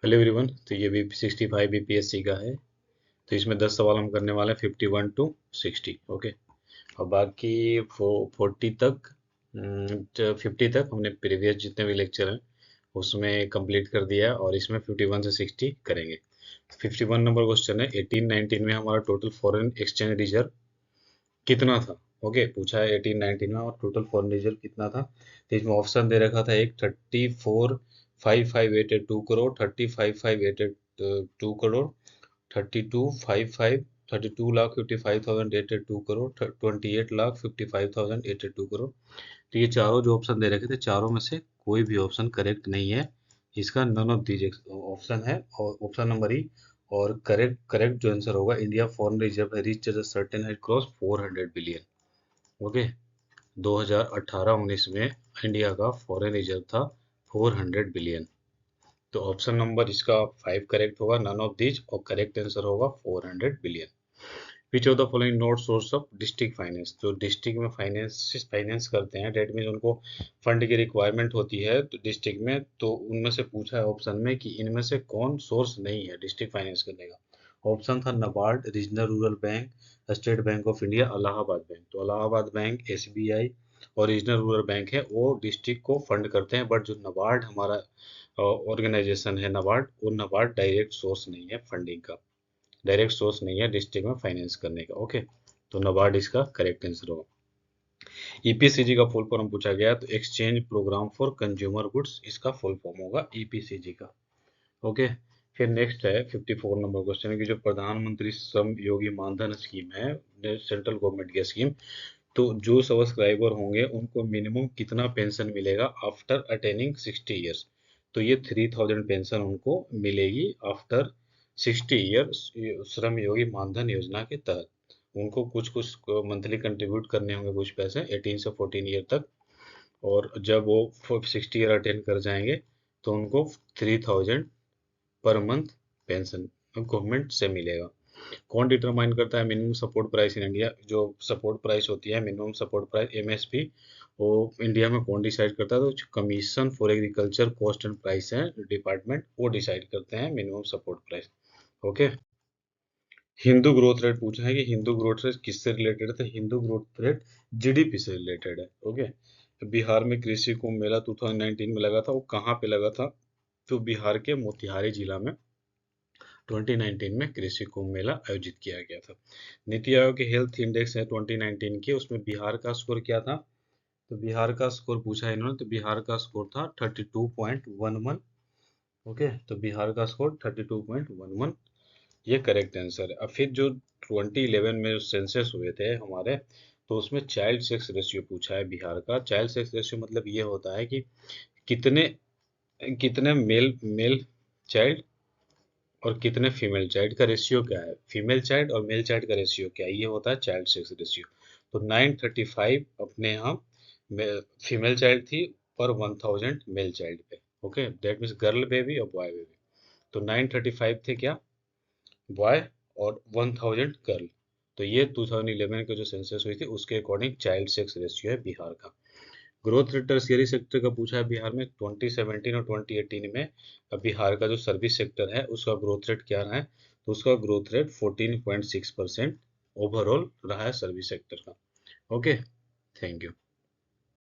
Hello everyone. तो ये भी 65 बीपीएससी का है। तो इसमें 10 सवाल हम करने वाले हैं 51 to 60। ओके। और बाकी 40 तक 50 तक हमने प्रीवियस जितने भी लेक्चर हैं उसमें कंप्लीट कर दिया है, और इसमें 51 से 60 करेंगे। 51 नंबर क्वेश्चन है, 18-19 में हमारा टोटल फॉरेन एक्सचेंज रिजर्व कितना था। ओके, पूछा है 18-19 में और टोटल फॉरेन रिजर्व कितना था। तो इसमें ऑप्शन दे रखा था एक 34,558,2 करोड़, 35,558,2 करोड़, 32,55,32,55,882 करोड़, 28,55,882 करोड़। तो ये चारों जो ऑप्शन दे रखे थे, चारों में से कोई भी ऑप्शन करेक्ट नहीं है। इसका नन ऑफ दीज ऑप्शन है, और ऑप्शन नंबर ई। और करेक्ट करेक्ट जो आंसर होगा, India foreign reserve reach a certain had cross 400 billion. Okay. 2018-19 में इंडिया का फॉरेन रिजर्व था 400 बिलियन। तो ऑप्शन नंबर इसका 5 करेक्ट होगा, नन ऑफ दिस, और करेक्ट आंसर होगा 400 billion. Which of the following not source of district finance. जो district में फाइनेंस करते हैं, डेट मीन उनको फंड की रिक्वायरमेंट होती है तो डिस्ट्रिक्ट में, तो उनमें से पूछा है ऑप्शन में कि इनमें से कौन सोर्स नहीं है डिस्ट्रिक्ट फाइनेंस करने का। ऑप्शन था NABARD, regional rural bank, state bank of India, Allahabad bank. तो इलाहाबाद बैंक, एसबीआई और रीजनल रूरल बैंक है, वो डिस्ट्रिक्ट को फंड करते हैं। बट जो नबार्ड हमारा ऑर्गेनाइजेशन है, नबार्ड, वो नबार्ड डायरेक्ट सोर्स नहीं है फंडिंग का, डायरेक्ट सोर्स नहीं है डिस्ट्रिक्ट में फाइनेंस करने का। ओके। तो नबार्ड इसका करेक्ट आंसर होगा। ईपीसीजी का फुल फॉर्म पूछा गया, तो exchange programme for consumer goods, इसका फुल फॉर्म होगा ईपीसीजी का। ओके। फिर नेक्स्ट है 54 नंबर क्वेश्चन है कि जो प्रधानमंत्री श्रम योगी मानधन स्कीम है, सेंट्रल गवर्नमेंट की स्कीम, तो जो सब्सक्राइबर होंगे उनको मिनिमम कितना पेंशन मिलेगा आफ्टर अटेनिंग 60 ईयर्स। तो ये 3000 पेंशन उनको मिलेगी आफ्टर 60 ईयर्स श्रम योगी मानधन योजना के तहत। उनको कुछ कुछ मंथली कंट्रीब्यूट करने होंगे कुछ पैसे 18 से 14 ईयर तक, और जब वो 60 ईयर अटेंड कर जाएंगे तो उनको 3000 पर मंथ पेंशन गवर्नमेंट से मिलेगा। कौन डिटरमाइन करता है minimum support price in India. जो सपोर्ट प्राइस होती है, मिनिमम सपोर्ट प्राइस, एमएसपी, वो इंडिया में कौन डिसाइड करता है। तो commission for agriculture cost and price है डिपार्टमेंट, वो डिसाइड करते हैं minimum support price. Okay. Hindu growth rate पूछा है कि हिंदू ग्रोथ रेट किससे रिलेटेड है। तो हिंदू ग्रोथ रेट जीडीपी से रिलेटेड है। ओके। तो बिहार में कृषि कुंभ मेला 2019 में लगा था, वो कहाँ पे लगा था। तो बिहार के मोतिहारी जिला में 2019 में कृषि कुंभ मेला आयोजित किया गया था। नीति आयोग के हेल्थ इंडेक्स है 2019 के, उसमें बिहार का स्कोर क्या था। तो बिहार का स्कोर पूछा है इन्होंने, तो बिहार का स्कोर था 32.11। ओके। तो बिहार का स्कोर 32.11, ये करेक्ट आंसर है। अब फिर जो 2011 में जो सेंसस हुए थे हमारे, तो उसमें चाइल्ड सेक्स रेशियो पूछा है बिहार का। चाइल्ड सेक्स रेशियो मतलब ये होता है कि कितने कितने मेल मेल चाइल्ड और कितने फीमेल चाइल्ड का रेशियो क्या है, फीमेल चाइल्ड और मेल चाइल्ड का रेशियो क्या है, ये होता है चाइल्ड सेक्स रेशियो। तो 935 अपने यहाँ फीमेल चाइल्ड थी पर 1000 मेल चाइल्ड पे। Okay, that means girl baby और बॉय बेबी। तो 935 थे क्या बॉय, और 1000 गर्ल। तो ये 2011 के जो सेंसस हुई थी उसके अकॉर्डिंग चाइल्ड सेक्स रेशियो है बिहार का। ग्रोथ रेट टर्शियरी सेक्टर का पूछा है बिहार में 2017 और 2018 में। बिहार का जो सर्विस सेक्टर है उसका ग्रोथ रेट क्या रहा है। तो उसका ग्रोथ रेट 14.6% ओवरऑल रहा है सर्विस सेक्टर का। ओके। Thank you.